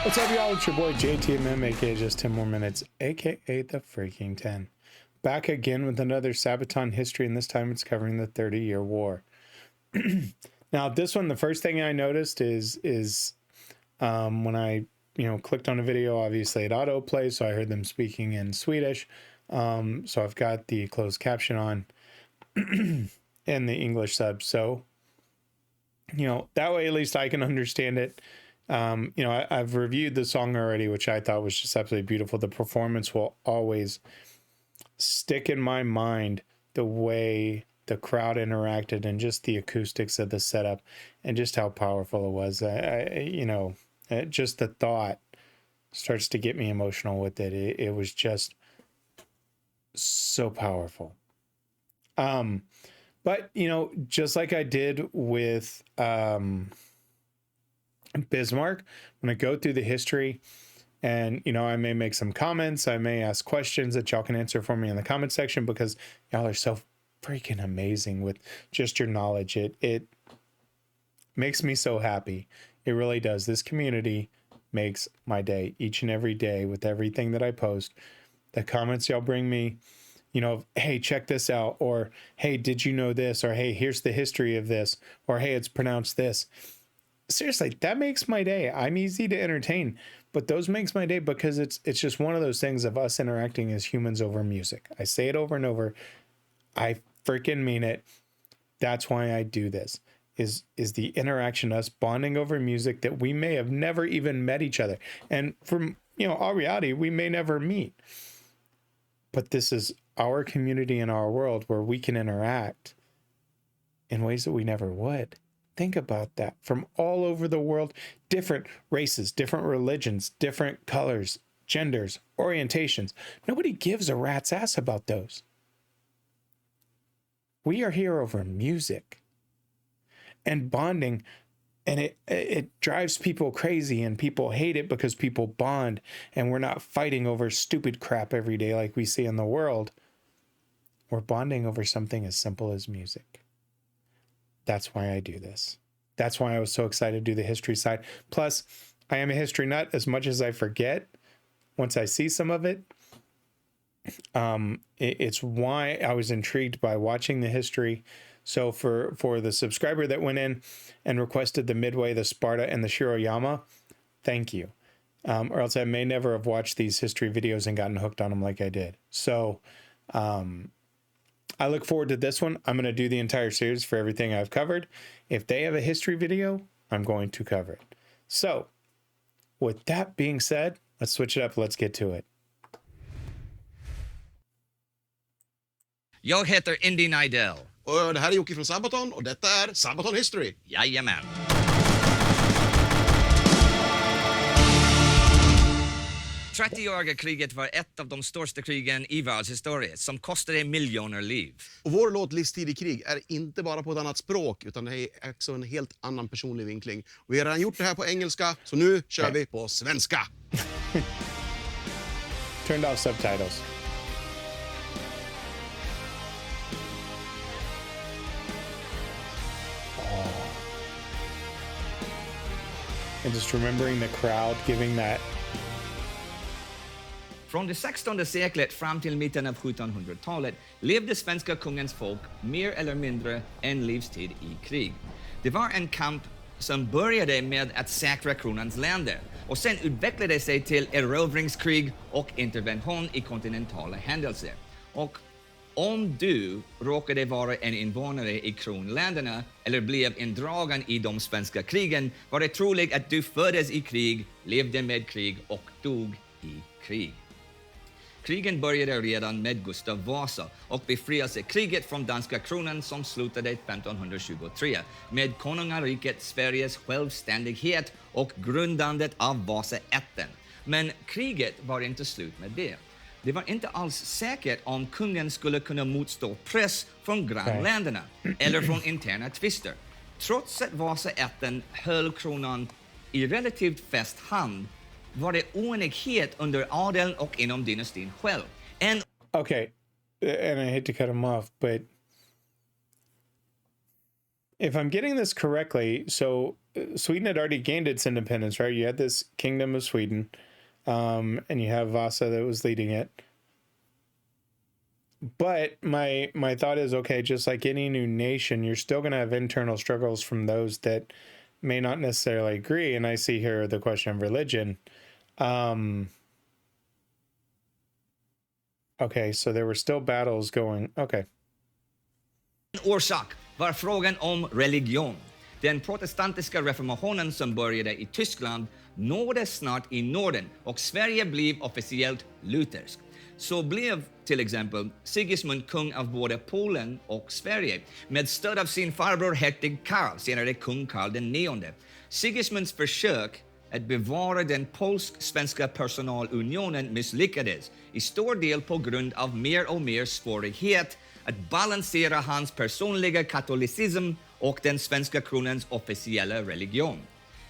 What's up, y'all? It's your boy JTMM, aka Just 10 More Minutes, aka the Freaking 10. Back again with another Sabaton history, and this time it's covering the 30-Year War. Now, this one, the first thing I noticed is when I clicked on a video, obviously it autoplay, so I heard them speaking in Swedish. So I've got the closed caption on and the English sub. So, that way at least I can understand it. I've reviewed the song already, which I thought was just absolutely beautiful. The performance will always stick in my mind, the way the crowd interacted and just the acoustics of the setup and just how powerful it was. Just the thought starts to get me emotional with it. It was just so powerful. But just like I did with Bismarck, when I go through the history and I may make some comments, I may ask questions that y'all can answer for me in the comment section, because y'all are so freaking amazing with just your knowledge. It makes me so happy. It really does. This community makes my day each and every day with everything that I post. The comments y'all bring me, hey, check this out, or hey, did you know this, or hey, here's the history of this, or hey, it's pronounced this. Seriously, that makes my day. I'm easy to entertain, but those makes my day, because it's just one of those things of us interacting as humans over music. I say it over and over. I freaking mean it. That's why I do this, is the interaction, us bonding over music that we may have never even met each other. And from, all reality, we may never meet. But this is our community and our world where we can interact in ways that we never would. Think about that. From all over the world, different races, different religions, different colors, genders, orientations. Nobody gives a rat's ass about those. We are here over music and bonding, and it drives people crazy, and people hate it because people bond, and we're not fighting over stupid crap every day like we see in the world. We're bonding over something as simple as music. That's why I do this. That's why I was so excited to do the history side. Plus, I am a history nut. As much as I forget, once I see some of it, it's why I was intrigued by watching the history. So for the subscriber that went in and requested the Midway, the Sparta, and the Shiroyama, thank you. Or else I may never have watched these history videos and gotten hooked on them like I did. So I look forward to this one. I'm going to do the entire series for everything I've covered. If they have a history video, I'm going to cover it. So with that being said, let's switch it up. Let's get to it. Jag heter Indy Nidell. Och det här är Jocke från Sabaton, och detta är Sabaton History. Jajamän. 30-åriga kriget var ett av de största krigen i världshistorien som kostade miljoner liv. Och vår låt Livstid i krig är inte bara på ett annat språk, utan det är också en helt annan personlig vinkling. Och vi har redan gjort det här på engelska, så nu kör vi på svenska. Turned off subtitles. And just remembering the crowd giving that. Från det 16:e seklet fram till mitten av 1700-talet levde svenska kungens folk mer eller mindre en livstid i krig. Det var en kamp som började med att säkra kronans länder och sen utvecklade sig till erövringskrig och intervention i kontinentala händelser. Och om du råkade vara en invånare i kronländerna eller blev indragen i de svenska krigen, var det troligt att du föddes i krig, levde med krig och dog i krig. Krigen började redan med Gustav Vasa och befrielsekriget från danska kronan som slutade 1523 med konungariket Sveriges självständighet och grundandet av Vasaätten. Men kriget var inte slut med det. Det var inte alls säkert om kungen skulle kunna motstå press från grannländerna eller från interna tvister. Trots att Vasaätten höll kronan i relativt fast hand var det oenighet under adeln och inom dynastin själv. Okay, and I hate to cut him off, but if I'm getting this correctly, so Sweden had already gained its independence, right? You had this kingdom of Sweden, and you have Vasa that was leading it. But my thought is, okay, just like any new nation, you're still going to have internal struggles from those that may not necessarily agree. And I see here the question of religion. Okay, so there were still battles going. Okay. Orsak var frågan om religion. Den protestantiska reformationen som började i Tyskland nådde snart i Norden och Sverige blev officiellt luthersk. Så blev till exempel Sigismund kung av både Polen och Sverige med stöd av sin farbror hertig Karl, senare kung Karl den nionde. Sigismunds försök att bevara den polsk-svenska personalunionen misslyckades, i stor del på grund av mer och mer svårighet att balansera hans personliga katolicism och den svenska kronans officiella religion.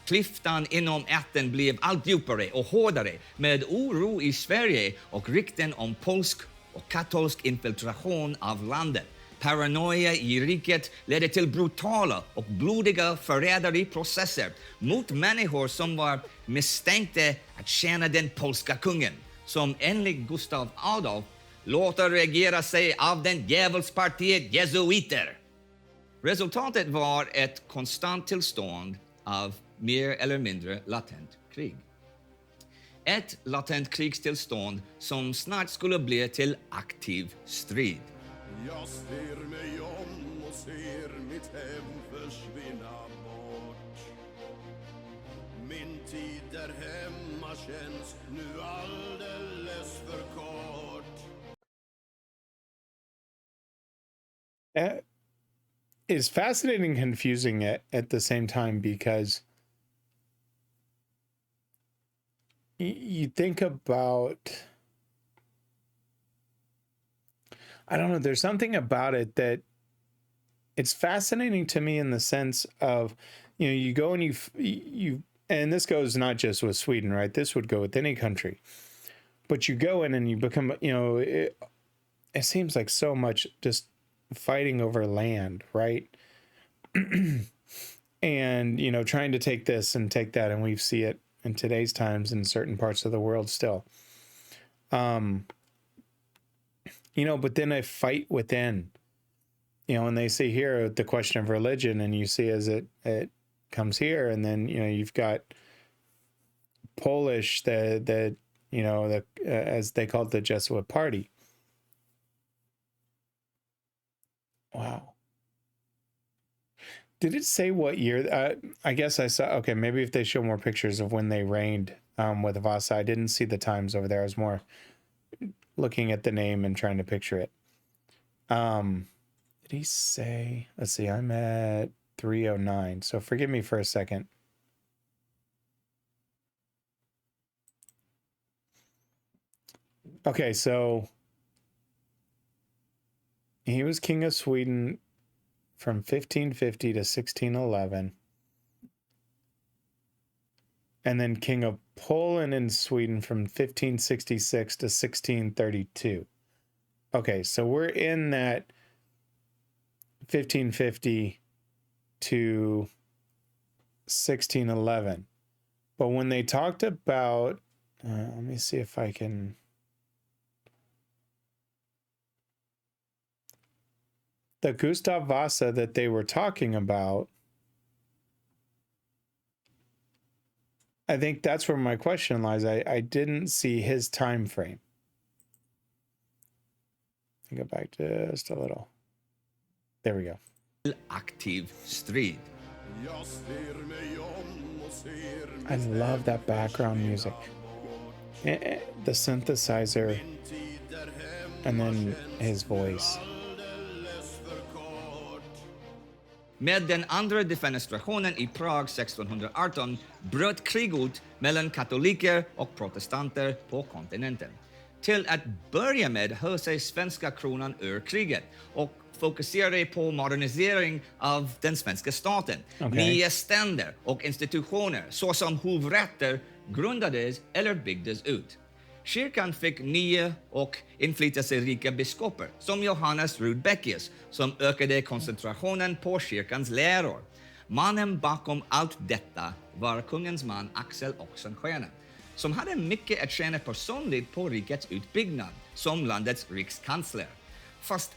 Klyftan inom ätten blev allt djupare och hårdare med oro i Sverige och rykten om polsk och katolsk infiltration av landet. Paranoia i riket ledde till brutala och blodiga förräderiprocesser mot människor som var misstänkta att tjäna den polska kungen, som enligt Gustav Adolf låter regera sig av den djävulspartiet jesuiter. Resultatet var ett konstant tillstånd av mer eller mindre latent krig. Ett latent krigstillstånd som snart skulle bli till aktiv strid. Jag ser mig om och ser mitt hem försvinna bort. Min tid där hemma känns nu alldeles för kort. It's fascinating and confusing at the same time, because you think about, I don't know, there's something about it that it's fascinating to me in the sense of, you know, you go and you and this goes not just with Sweden, right? This would go with any country. But you go in and you become, you know, it seems like so much just fighting over land, right? And, you know, trying to take this and take that, and we see it in today's times in certain parts of the world still. You know, but then a fight within, you know, and they see here the question of religion, and you see as it comes here, and then, you know, you've got Polish, the you know, the as they called the Jesuit party. Wow. Did it say what year? I guess I saw, okay, maybe if they show more pictures of when they reigned with Vasa. I didn't see the times over there. I was more looking at the name and trying to picture it. Did he say, let's see, I'm at 309. So forgive me for a second. Okay, so he was king of Sweden from 1550 to 1611. And then king of Poland and Sweden from 1566 to 1632. Okay, so we're in that 1550 to 1611. But when they talked about, let me see if I can... The Gustav Vasa that they were talking about, I think that's where my question lies. I didn't see his time frame. Go back just a little. There we go. Aktiv strid. I love that background music. The synthesizer, and then his voice. Med den andra defenestrationen i Prag 1618 bröt krig ut mellan katoliker och protestanter på kontinenten. Till att börja med höll sig svenska kronan ur kriget och fokuserade på modernisering av den svenska staten. Nya ständer och institutioner såsom hovrätter grundades eller byggdes ut. Kyrkan fick nya och inflytelserika biskoper som Johannes Rudbeckius, som ökade koncentrationen på kyrkans läror. Mannen bakom allt detta var kungens man Axel Oxenstierna, som hade mycket att tjäna personligt på rikets utbyggnad som landets rikskansler. Fast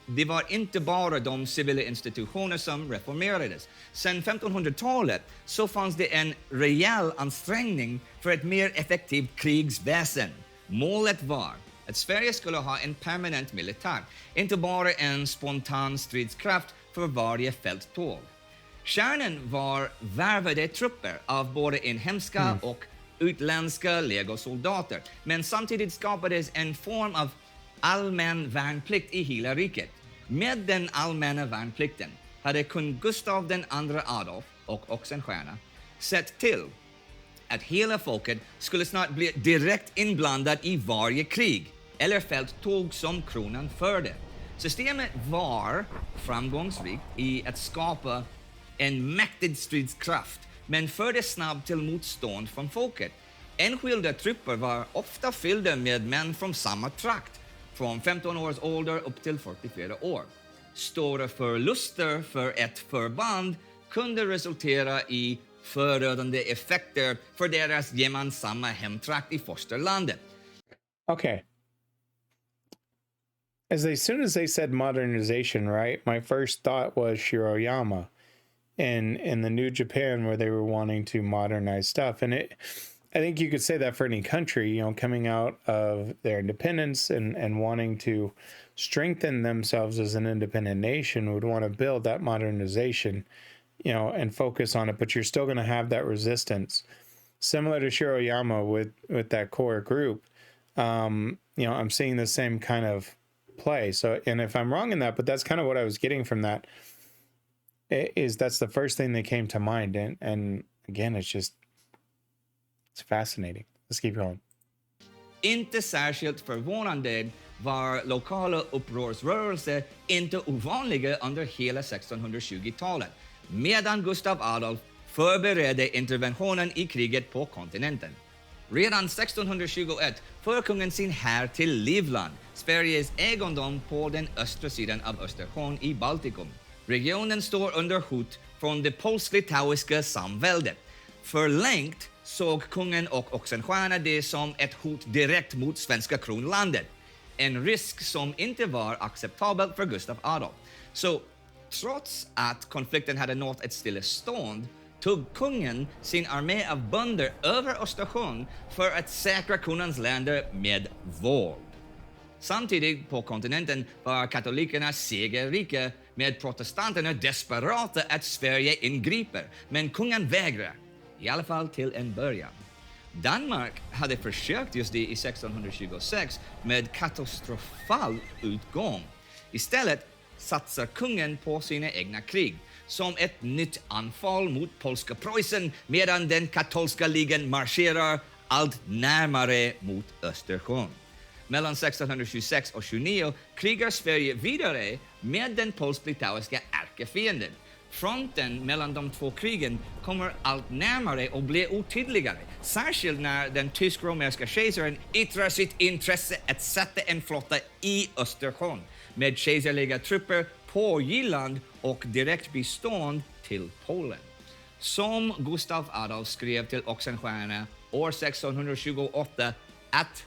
det var inte bara de civila institutioner som reformerades. Sedan 1500-talet så fanns det en rejäl ansträngning för ett mer effektivt krigsväsen. Målet var att Sverige skulle ha en permanent militär, inte bara en spontan stridskraft för varje fälttåg. Kärnan var värvade trupper av både inhemska och utländska legosoldater, men samtidigt skapades en form av allmän värnplikt i hela riket. Med den allmänna värnplikten hade kung Gustav II Adolf och Oxenstierna sett till att hela folket skulle snart bli direkt inblandat i varje krig eller fälttåg som kronan förde. Systemet var framgångsrikt i att skapa en mäktig stridskraft, men förde snabbt till motstånd från folket. Enskilda trupper var ofta fyllda med män från samma trakt, från 15 års ålder upp till 44 år. Stora förluster för ett förband kunde resultera i förödande effekter för deras gemensamma hemtrakt i fosterlandet. Okay. As soon as they said modernization, right, my first thought was Shiroyama in the New Japan, where they were wanting to modernize stuff. And I think you could say that for any country, you know, coming out of their independence and wanting to strengthen themselves as an independent nation would want to build that modernization, you know, and focus on it. But you're still going to have that resistance, similar to Shiroyama with that core group. You know, I'm seeing the same kind of play. So, and if I'm wrong in that, but that's kind of what I was getting from that, is that's the first thing that came to mind. And again, it's fascinating. Let's keep going. Inte särskilt förvånande var lokala upprorsrörelser inte ovanliga under hela 1620-talet, medan Gustav Adolf förberedde interventionen i kriget på kontinenten. Redan 1621 för kungen sin här till Livland, Sveriges egendom på den östra sidan av Östersjön i Baltikum. Regionen står under hot från det polsk-litauiska samväldet. Förlängt såg kungen och Oxenstierna det som ett hot direkt mot svenska kronlandet. En risk som inte var acceptabel för Gustav Adolf. Så trots att konflikten hade nått ett stillestånd tog kungen sin armé av bönder över Östersjön för att säkra kronans länder med våld. Samtidigt på kontinenten var katolikerna segerrika, med protestanterna desperata att Sverige ingriper, men kungen vägrar, i alla fall till en början. Danmark hade försökt just det i 1626 med katastrofal utgång. Istället satsar kungen på sina egna krig, som ett nytt anfall mot polska Preussen, medan den katolska ligan marscherar allt närmare mot Östersjön. Mellan 1626 och 29 krigar Sverige vidare med den polsk-litauiska ärkefienden. Fronten mellan de två krigen kommer allt närmare och blir otydligare, särskilt när den tysk-romerska kejsaren yttrar sitt intresse att sätta en flotta i Östersjön med kejserliga trupper på Jylland och direkt bistånd till Polen. Som Gustav Adolf skrev till Oxenstierna år 1628 att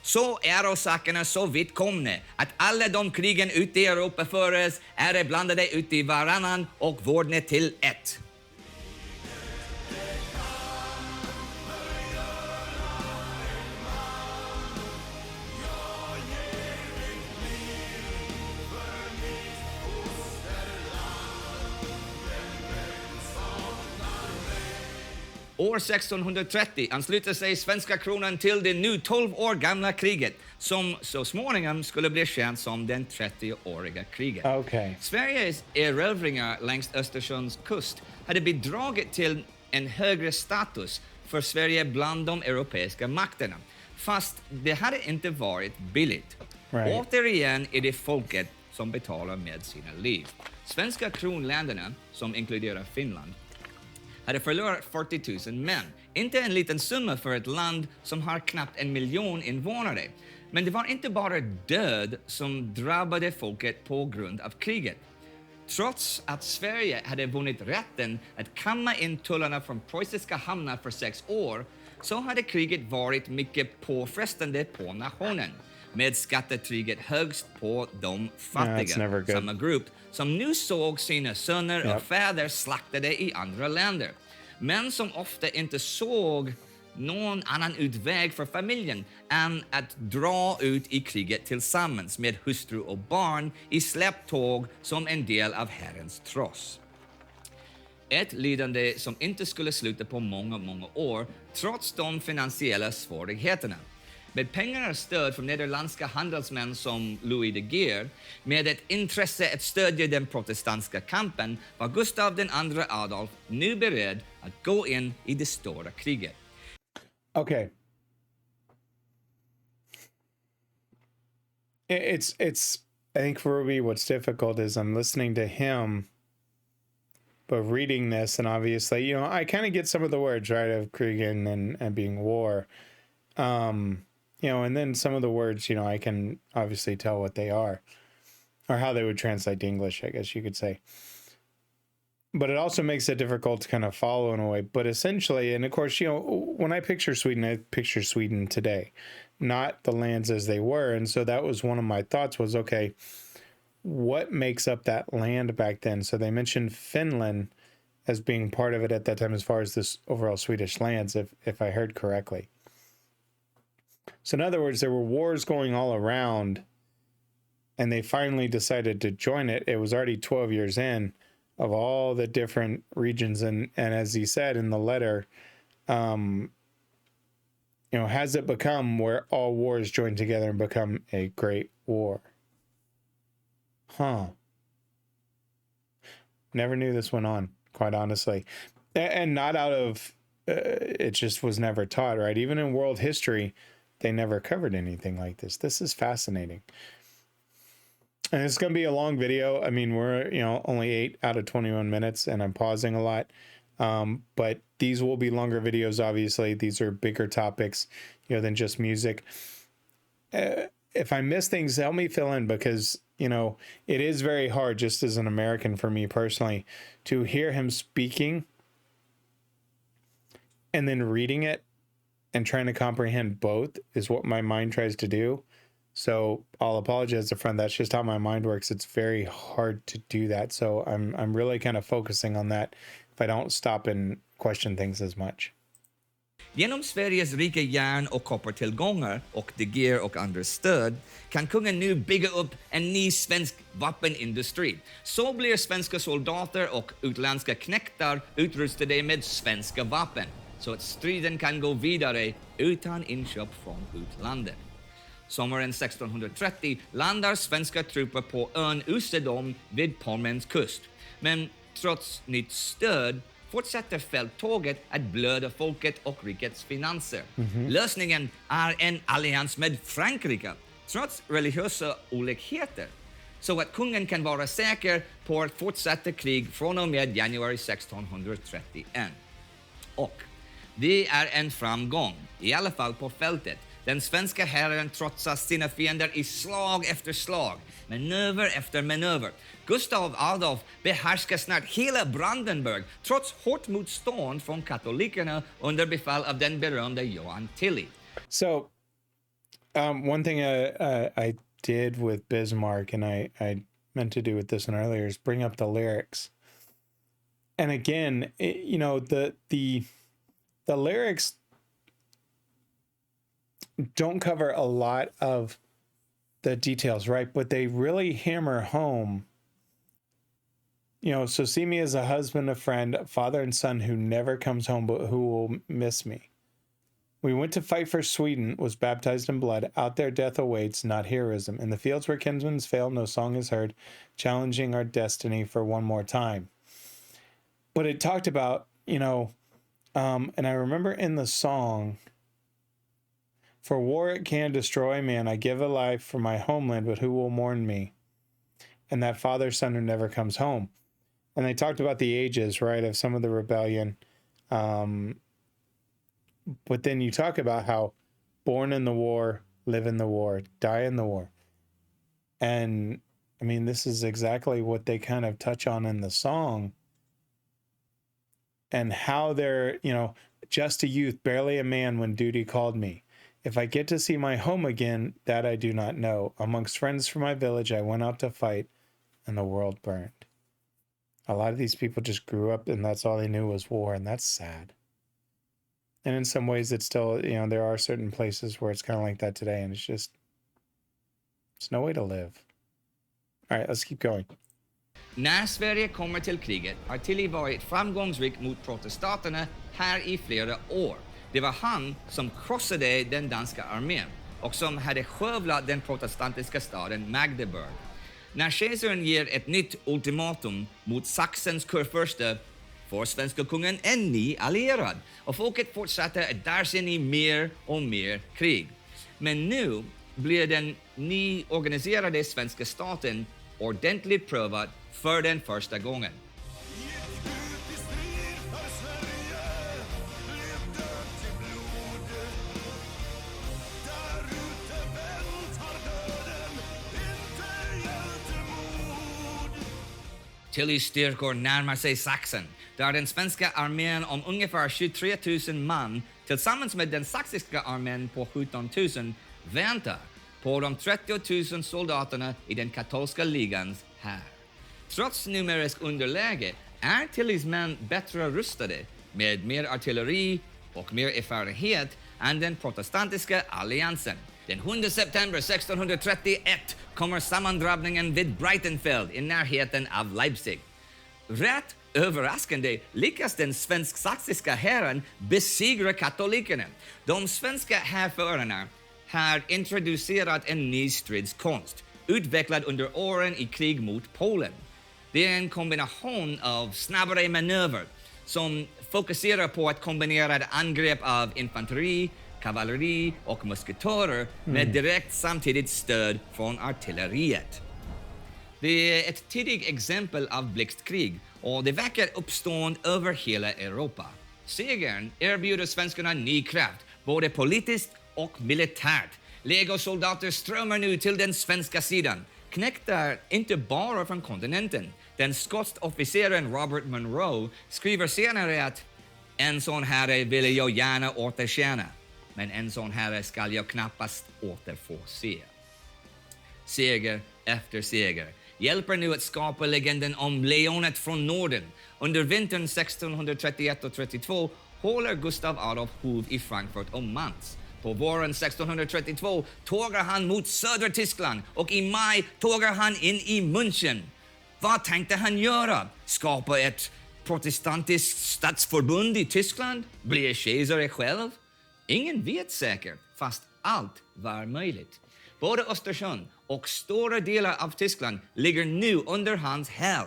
så är sakerna så vittkomna att alla de krigen ute i Europa föres är blandade ut i varannan och vårdne till ett. År 1630 ansluter sig svenska kronan till det nu 12 år gamla kriget, som så småningom skulle bli känt som den 30-åriga kriget. Okay. Sveriges erövringar längs Östersjöns kust hade bidragit till en högre status för Sverige bland de europeiska makterna, fast det hade inte varit billigt. Right. Återigen är det folket som betalar med sina liv. Svenska kronländerna, som inkluderar Finland, hade förlorat 40 000 män. Inte en liten summa för ett land som har knappt 1 miljon invånare. Men det var inte bara död som drabbade folket på grund av kriget. Trots att Sverige hade vunnit rätten att kamma in tullarna från preussiska hamnar för 6 år, så hade kriget varit mycket påfrestande på nationen, med skattetrycket högst på de fattiga, samma grupp som nu såg sina söner och fäder slaktade i andra länder, men som ofta inte såg någon annan utväg för familjen än att dra ut i kriget tillsammans med hustru och barn i släptåg som en del av Herrens tross. Ett lidande som inte skulle sluta på många år, trots de finansiella svårigheterna. Med pengar och stöd från nederländska handelsmän som Louis de Geer, med ett intresse att stödja den protestantiska kampen, var Gustav II Adolf nu beredd att gå in i det stora kriget. Okay. It's I think for me what's difficult is I'm listening to him, but reading this, and obviously, you know, I kind of get some of the words, right, of Krig and being war. You know, and then some of the words, you know, I can obviously tell what they are or how they would translate to English, I guess you could say. But it also makes it difficult to kind of follow in a way. But essentially, and of course, you know, when I picture Sweden today, not the lands as they were. And so that was one of my thoughts was, okay, what makes up that land back then? So they mentioned Finland as being part of it at that time as far as this overall Swedish lands, if I heard correctly. So in other words, there were wars going all around, and they finally decided to join it. It was already 12 years in of all the different regions. And as he said in the letter, you know, has it become where all wars join together and become a great war? Huh. Never knew this went on, quite honestly. And not out of, it just was never taught, right? Even in world history, they never covered anything like this. This is fascinating. And it's going to be a long video. I mean, we're, you know, only 8 out of 21 minutes, and I'm pausing a lot. But these will be longer videos, obviously. These are bigger topics, you know, than just music. If I miss things, help me fill in, because, you know, it is very hard, just as an American for me personally, to hear him speaking and then reading it and trying to comprehend both is what my mind tries to do. So I'll apologize to friend. That's just how my mind works. It's very hard to do that. So I'm really kind of focusing on that if I don't stop and question things as much. Genom Sveriges rika järn- och koppartillgångar och de Geer och andra stöd kan kungen nu bygga upp en ny svensk vapenindustri. Så blir svenska soldater och utländska knektar utrustade med svenska vapen, så att striden kan gå vidare utan inköp från utlandet. Sommaren 1630 landar svenska trupper på ön Usedom vid Pommerns kust. Men trots nytt stöd fortsätter fälttåget att blöda folket och rikets finanser. Lösningen är en allians med Frankrike, trots religiösa olikheter, så att kungen kan vara säker på att fortsätta krig från och med januari 1631. Och det är en framgång, i alla fall på fältet. Den svenska herren trotsar sina fiender i slag efter slag, manöver efter manöver. Gustav Adolf behärskar snart hela Brandenburg, trots hårt motstånd från katolikerna under befäl av den berömde Johan Tilly. So, one thing I did with Bismarck, and I meant to do with this one earlier, is bring up the lyrics. And again, you know, the lyrics don't cover a lot of the details, right? But they really hammer home, you know, so see me as a husband, a friend, a father and son who never comes home, but who will miss me. We went to fight for Sweden, was baptized in blood. Out there death awaits, not heroism. In the fields where kinsmen's fail, no song is heard, challenging our destiny for one more time. But it talked about, you know, and I remember in the song, for war it can destroy man. I give a life for my homeland, but who will mourn me? And that father, son who never comes home. And they talked about the ages, right, of some of the rebellion. But then you talk about how born in the war, live in the war, die in the war. And I mean, this is exactly what they kind of touch on in the song, and how they're, just a youth, barely a man when duty called me. If I get to see my home again, that I do not know. Amongst friends from my village, I went out to fight, and the world burned. A lot of these people just grew up and that's all they knew was war, and that's sad. And in some ways it's still, there are certain places where it's kind of like that today, and it's no way to live. All right, let's keep going. När Sverige kommer till kriget har Tilly varit framgångsrik mot protestanterna här i flera år. Det var han som krossade den danska armén och som hade skövlat den protestantiska staden Magdeburg. När kejsaren ger ett nytt ultimatum mot Sachsens kurfurste får svenska kungen en ny allierad och folket fortsätter att dras in i mer och mer krig. Men nu blir den nyorganiserade svenska staten ordentligt prövad för den första gången. Tillys styrkor närmar sig Sachsen, där den svenska armén om ungefär 23 000 man tillsammans med den saxiska armén på 17 000 väntar på de 30 000 soldaterna i den katolska ligans här. Trots numerisk underläge är Tillys män bättre rustade med mer artilleri och mer erfarenhet än den protestantiska alliansen. Den 7 september 1631 kommer sammandrabbningen vid Breitenfeld i närheten av Leipzig. Rätt överraskande lyckas den svensk-saxiska herren besegra katolikerna. De svenska härförarna har introducerat en ny stridskonst, utvecklad under åren i krig mot Polen. Det är en kombination av snabbare manöver som fokuserar på att kombinera ett angrepp av infanteri, kavalleri och musketörer med direkt samtidigt stöd från artilleriet. Det är ett tidigt exempel av blixtkrig och det väcker uppstånd över hela Europa. Segern erbjuder svenskarna ny kraft, både politiskt och militärt. Legosoldater strömmar nu till den svenska sidan, knäckta inte bara från kontinenten. Den skotska officeren Robert Monroe skriver senare att en sån herre ville jag gärna återtjäna, men en sån herre skall jag knappast återfå se. Seger efter seger hjälper nu att skapa legenden om lejonet från Norden. Under vintern 1631 och 32 håller Gustav Adolf hov i Frankfurt och Mainz. På våren 1632 tågar han mot södra Tyskland och i maj tågar han in i München. Vad tänkte han göra? Skapa ett protestantiskt statsförbund i Tyskland? Bli kejsare själv? Ingen vet säkert, fast allt var möjligt. Både Östersjön och stora delar av Tyskland ligger nu under hans häl.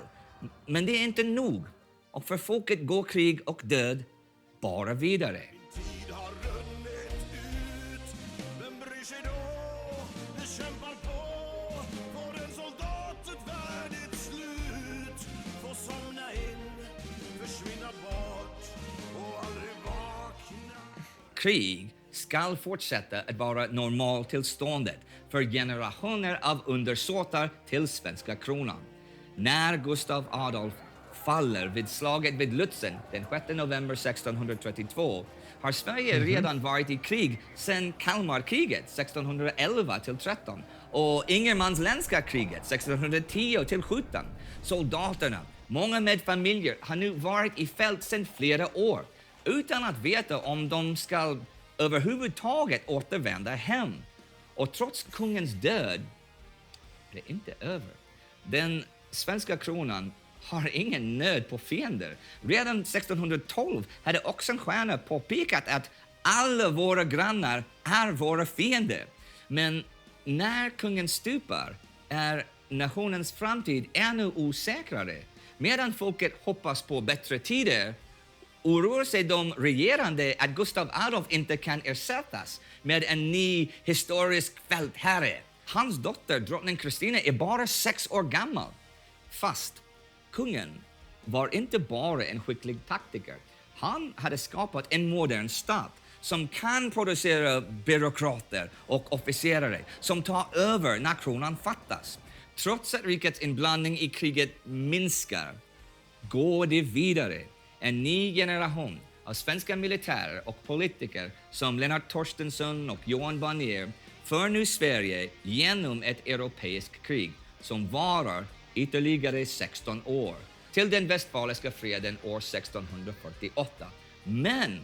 Men det är inte nog. Och för folket går krig och död bara vidare. Tid har runnit ut. Vem bryr sig då? Vi kämpar på. Får en soldat ett värdigt slut. Får somna in, försvinna bort och aldrig vakna. Krig ska fortsätta att vara normaltillståndet för generationer av undersåtar till svenska kronan. När Gustav Adolf faller vid slaget vid Lutzen den 6 november 1632 har Sverige redan varit i krig sedan Kalmarkriget 1611-13 och Ingermansländska kriget 1610-17. Soldaterna, många med familjer, har nu varit i fält sedan flera år utan att veta om de ska överhuvudtaget återvända hem. Och trots kungens död är det inte över. Den svenska kronan har ingen nöd på fiender. Redan 1612 hade Oxenstierna påpekat att alla våra grannar är våra fiender. Men när kungen stupar är nationens framtid ännu osäkrare. Medan folket hoppas på bättre tider oroar sig de regerande att Gustav Adolf inte kan ersättas med en ny historisk fältherre. Hans dotter, drottning Kristina, är bara 6 år gammal. Fast kungen var inte bara en skicklig taktiker. Han hade skapat en modern stat som kan producera byråkrater och officerare som tar över när kronan fattas. Trots att rikets inblandning i kriget minskar går det vidare. En ny generation av svenska militärer och politiker som Lennart Torstensson och Johan Barnier för nu Sverige genom ett europeiskt krig som varar ytterligare 16 år till den västfaliska freden år 1648. Men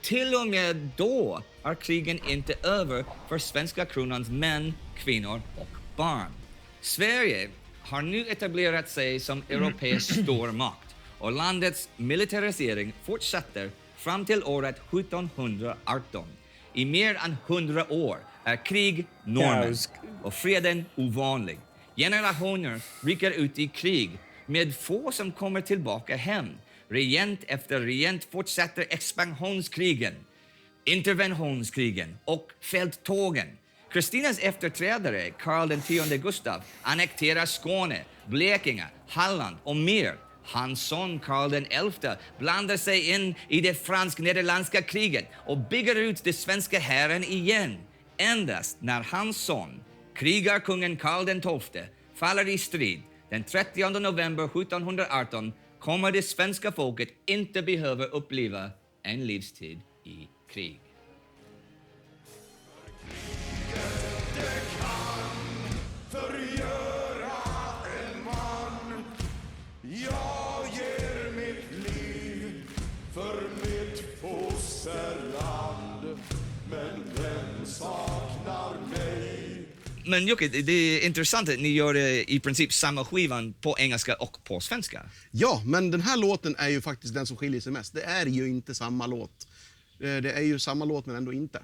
till och med då är krigen inte över för svenska kronans män, kvinnor och barn. Sverige har nu etablerat sig som europeisk stormakt och landets militarisering fortsätter fram till året 1718. I mer än 100 år är krig normen och freden ovanlig. Generationer rycker ut i krig med få som kommer tillbaka hem. Regent efter regent fortsätter expansionskrigen, interventionskrigen och fälttågen. Kristinas efterträdare, Karl X Gustav, annekterar Skåne, Blekinge, Halland och mer. Hans son Karl XI blandar sig in i det fransk-nederländska kriget och bygger ut den svenska hären igen. Endast när hans son, krigarkungen Karl XII, faller i strid den 30 november 1718 kommer det svenska folket inte behöva uppleva en livstid i krig. Förgöra en man. Jag ger mitt liv för mitt fosterland. Men vem saknar mig? Men Jocke, det är intressant att ni gör i princip samma skivan på engelska och på svenska. Ja, men den här låten är ju faktiskt den som skiljer sig mest. Det är ju inte samma låt. Det är ju samma låt men ändå inte.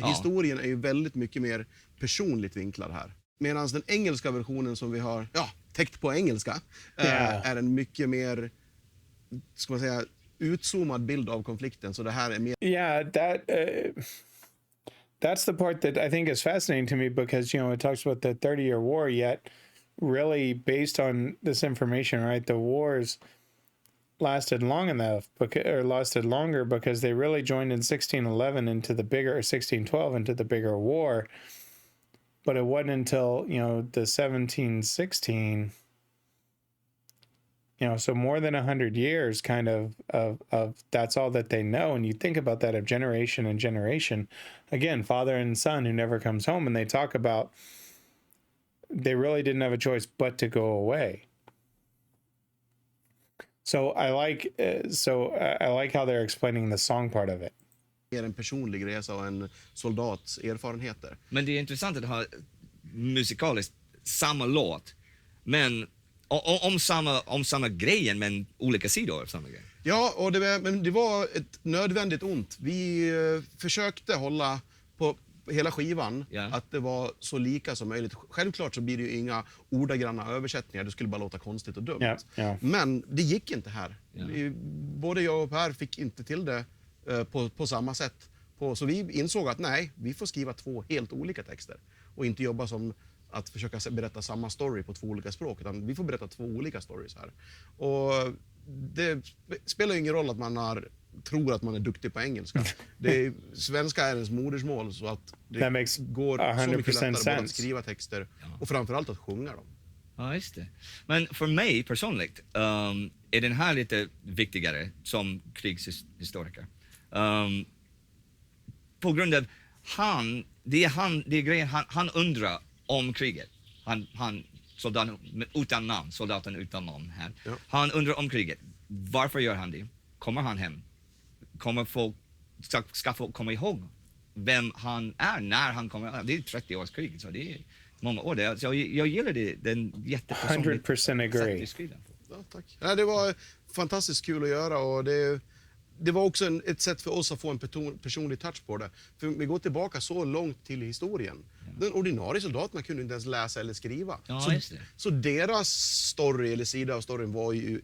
Historien är ju väldigt mycket mer personligt vinklad här. Medan den engelska versionen som vi har täckt på engelska är en mycket mer, ska man säga, utzoomad bild av konflikten. Så det här är mer... Yeah, that's the part that I think is fascinating to me because, you know, it talks about the 30-year war, yet really based on this information, right? The wars lasted long enough, or lasted longer because they really joined in 1611 into the bigger, 1612 into the bigger war. But it wasn't until, you know, the 1716, you know, so more than 100 years kind of that's all that they know. And you think about that of generation and generation, again, father and son who never comes home, and they talk about they really didn't have a choice but to go away. So I like how they're explaining the song part of it. Mer en personlig resa och en soldats erfarenheter. Men det är intressant att ha musikaliskt samma låt, men om samma grejen, men olika sidor av samma grej. Ja, och men det var ett nödvändigt ont. Vi försökte hålla på hela skivan att det var så lika som möjligt. Självklart så blir det ju inga ordagranna översättningar. Det skulle bara låta konstigt och dumt. Men det gick inte här. Både jag och Per fick inte till det på samma sätt. Så vi insåg att nej, vi får skriva 2 helt olika texter. Och inte jobba som att försöka berätta samma story på 2 olika språk. Utan vi får berätta 2 olika stories här. Och det spelar ingen roll att man tror att man är duktig på engelska. Svenska är ens modersmål, så att det går så mycket lättare både att skriva texter och framförallt att sjunga dem. Ja, just det. Men för mig personligt är den här lite viktigare som krigshistoriker. På grund av det är grejen, han undrar om kriget. Soldaten utan namn här. Ja. Han undrar om kriget. Varför gör han det? Kommer han hem? Ska folk komma ihåg vem han är när han kommer? Det är 30 års krig, så det är många år. Så jag gillar det. Den jättepersonligt 100% agree. Ja, tack. Ja, det var fantastiskt kul att göra, och det var också ett sätt för oss att få en personlig touch på det. För vi går tillbaka så långt till historien. Den ordinarie soldaterna kunde inte ens läsa eller skriva. Ja, så deras story eller sida av storyn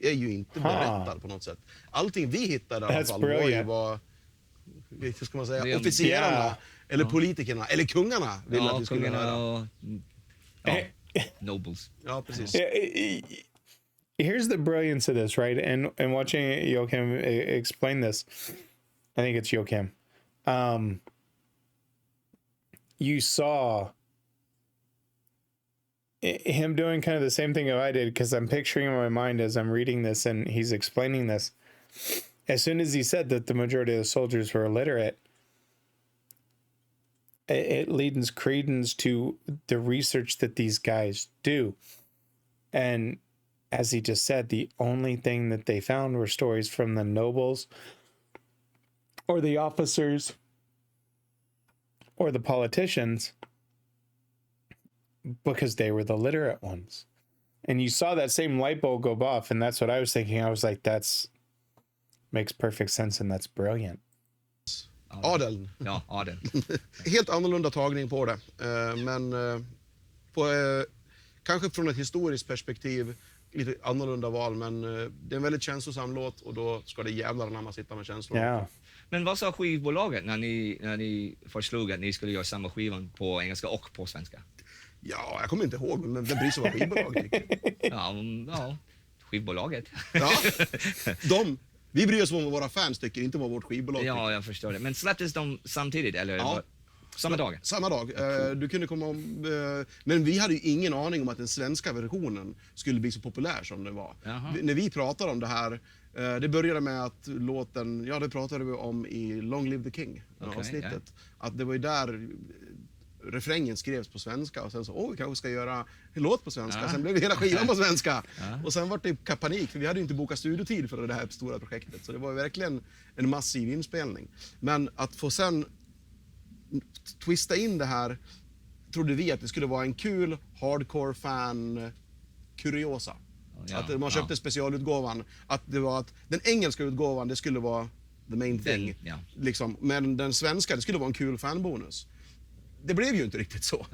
är ju inte berättad på något sätt. Allting vi hittade i alla fall var ju hur ska man säga, officerarna eller politikerna eller kungarna ville att vi skulle höra. Nobles. Ja, precis. Here's the brilliance of this, right? And watching Joachim explain this, I think it's Joachim. You saw him doing kind of the same thing I did, because I'm picturing in my mind as I'm reading this and he's explaining this. As soon as he said that the majority of the soldiers were illiterate, it lends credence to the research that these guys do. And as he just said, the only thing that they found were stories from the nobles or the officers or the politicians, because they were the literate ones. And you saw that same light bulb go off, and that's what I was thinking. I was like, that's makes perfect sense, and that's brilliant. Adeln. Ja, adeln. Helt annorlunda tagning på det. Men kanske från ett historiskt perspektiv lite annorlunda val, men det är en väldigt känslosam låt och då ska det jävlar när man sitter med känslor. Ja. Men vad sa skivbolaget när ni förslog att ni skulle göra samma skivan på engelska och på svenska? Ja, jag kommer inte ihåg, men vem bryr sig vad skivbolaget tycker? Ja, skivbolaget. Ja, vi bryr oss om vad våra fans tycker, inte vad vårt skivbolag tycker. Ja, jag förstår det. Men släpptes de samtidigt eller? Ja. Samma dag? Samma dag. Du kunde komma men vi hade ju ingen aning om att den svenska versionen skulle bli så populär som det var. När vi pratade om det här, det började med att låten, det pratade vi om i Long Live the King avsnittet. Yeah. Att det var ju där refrängen skrevs på svenska och sen så, vi kanske ska göra en låt på svenska. Sen blev det hela skivan på svenska. Och sen var det panik, för vi hade ju inte bokat studiotid för det här stora projektet. Så det var ju verkligen en massiv inspelning. Men att få sen twista in det här, trodde vi att det skulle vara en kul hardcore fan kuriosa. Att man köpte specialutgåvan, att det var att den engelska utgåvan, det skulle vara the main thing. Liksom. Men den svenska, det skulle vara en kul fanbonus. Det blev ju inte riktigt så.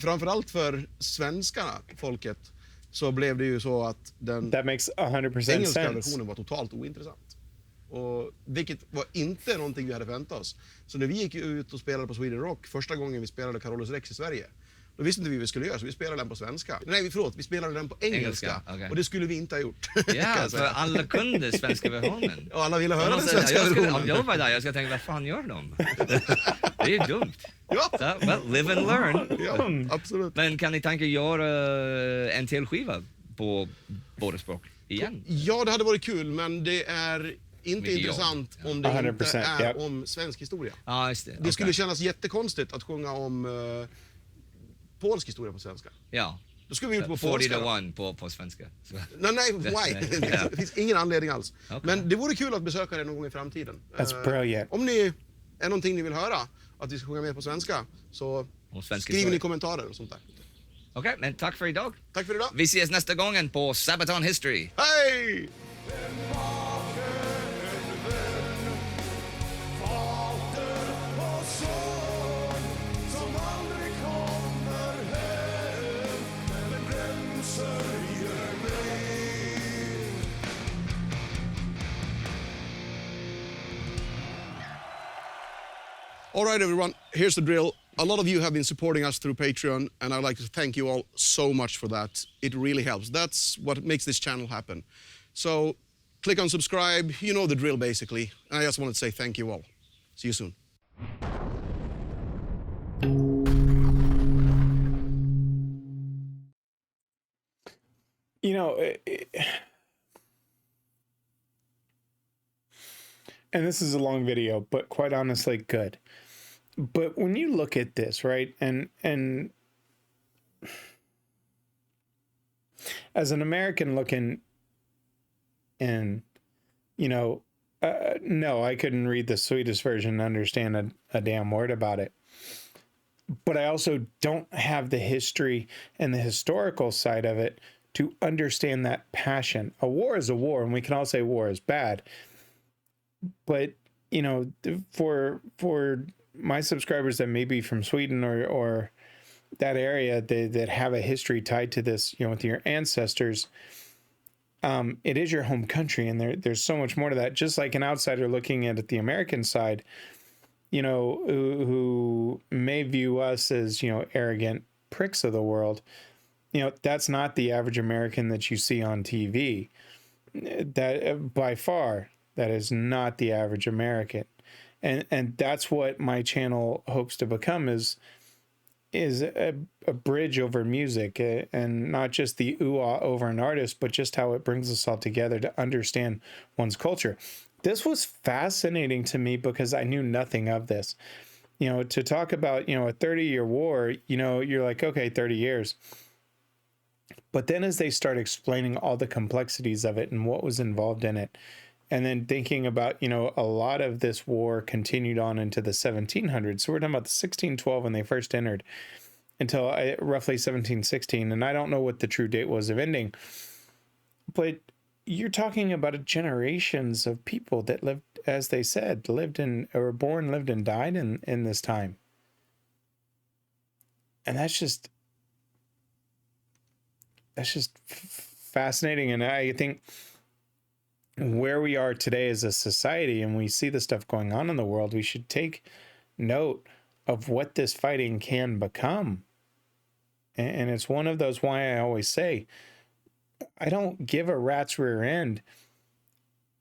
Framförallt för svenska folket så blev det ju så att den engelska versionen var totalt ointressant. Och vilket var inte någonting vi hade förväntat oss. Så när vi gick ut och spelade på Sweden Rock, första gången vi spelade Carolus Rex i Sverige, då visste inte vi vad vi skulle göra, så vi spelade den på svenska. Nej, vi spelade den på engelska. Okay. Och det skulle vi inte ha gjort. Ja, för alla kunde svenska versionen. Och alla ville höra den svenska versionen. Om jag var där, jag ska tänka, vad fan gör de? Det är dumt. Ja. Så, well, live and learn. Ja, absolut. Men kan ni tänka göra en till skiva på båda språk igen? Ja, det hade varit kul, men det är inte intressant om det inte är om svensk historia. Just det. Det skulle kännas jättekonstigt att sjunga om polsk historia på svenska. Ja. Då skulle vi inte på polska. 40-1 på svenska. Nej, why? Det finns ingen anledning alls. Okay. Men det vore kul att besöka det någon gång i framtiden. That's brilliant. Om ni är någonting ni vill höra, att vi ska sjunga med på svenska, så skriv i kommentarer och sånt där. Okej, men tack för idag. Tack för idag. Vi ses nästa gången på Sabaton History. Hej! All right, everyone, here's the drill. A lot of you have been supporting us through Patreon, and I'd like to thank you all so much for that. It really helps. That's what makes this channel happen. So click on subscribe. You know the drill, basically. And I just wanted to say thank you all. See you soon. You know, and this is a long video, but quite honestly, good. But when you look at this, right, and as an American looking in, you know, no, I couldn't read the Swedish version and understand a damn word about it. But I also don't have the history and the historical side of it to understand that passion. A war is a war, and we can all say war is bad. But, you know, for my subscribers that may be from Sweden or that area that have a history tied to this, you know, with your ancestors, it is your home country, and there's so much more to that. Just like an outsider looking at the American side, you know, who may view us as, you know, arrogant pricks of the world, you know, that's not the average American that you see on TV. That by far, that is not the average American. And that's what my channel hopes to become, is is a bridge over music, and not just the ooh-ah over an artist, but just how it brings us all together to understand one's culture. This was fascinating to me because I knew nothing of this. You know, to talk about, you know, a 30-year war, you know, you're like, okay, 30 years. But then as they start explaining all the complexities of it and what was involved in it, and then thinking about, you know, a lot of this war continued on into the 1700s. So we're talking about the 1612 when they first entered until roughly 1716. And I don't know what the true date was of ending, but you're talking about generations of people that lived, as they said, lived in, or were born, lived and died in this time. And that's just fascinating. And I think where we are today as a society, and we see the stuff going on in the world, we should take note of what this fighting can become. And it's one of those why I always say, I don't give a rat's rear end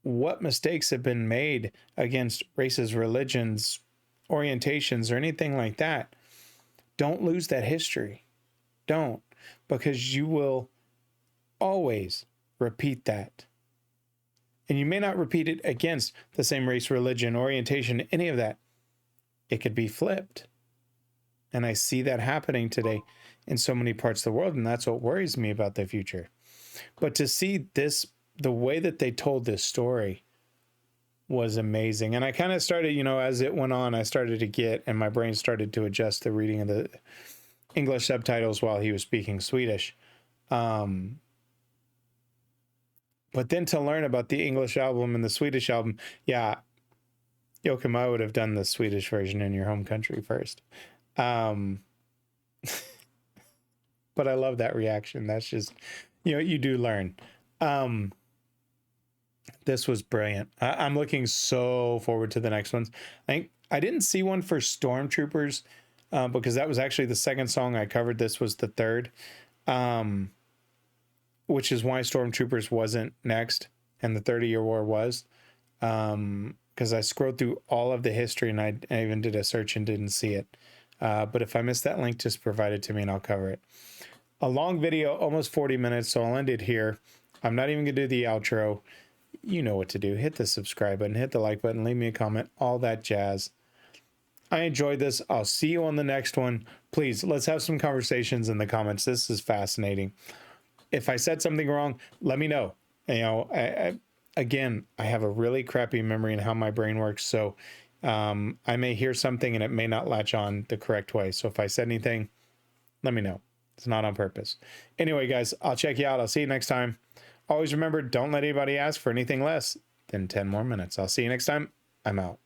what mistakes have been made against races, religions, orientations, or anything like that. Don't lose that history. Don't, because you will always repeat that. And you may not repeat it against the same race, religion, orientation, any of that. It could be flipped. And I see that happening today in so many parts of the world, and that's what worries me about the future. But to see this, the way that they told this story was amazing. And I kind of started, you know, as it went on, I started to get, and my brain started to adjust the reading of the English subtitles while he was speaking Swedish. But then to learn about the English album and the Swedish album, yeah, Joachim, I would have done the Swedish version in your home country first. But I love that reaction. That's just, you know, you do learn. This was brilliant. I'm looking so forward to the next ones. I didn't see one for Stormtroopers because that was actually the second song I covered. This was the third. Which is why Stormtroopers wasn't next and the 30-Year War was, because I scrolled through all of the history and I even did a search and didn't see it. But if I missed that link, just provide it to me and I'll cover it. A long video, almost 40 minutes, so I'll end it here. I'm not even going to do the outro. You know what to do. Hit the subscribe button, hit the like button, leave me a comment, all that jazz. I enjoyed this. I'll see you on the next one. Please, let's have some conversations in the comments. This is fascinating. If I said something wrong, let me know. You know, again, I have a really crappy memory in how my brain works. So I may hear something and it may not latch on the correct way. So if I said anything, let me know. It's not on purpose. Anyway, guys, I'll check you out. I'll see you next time. Always remember, don't let anybody ask for anything less than 10 more minutes. I'll see you next time. I'm out.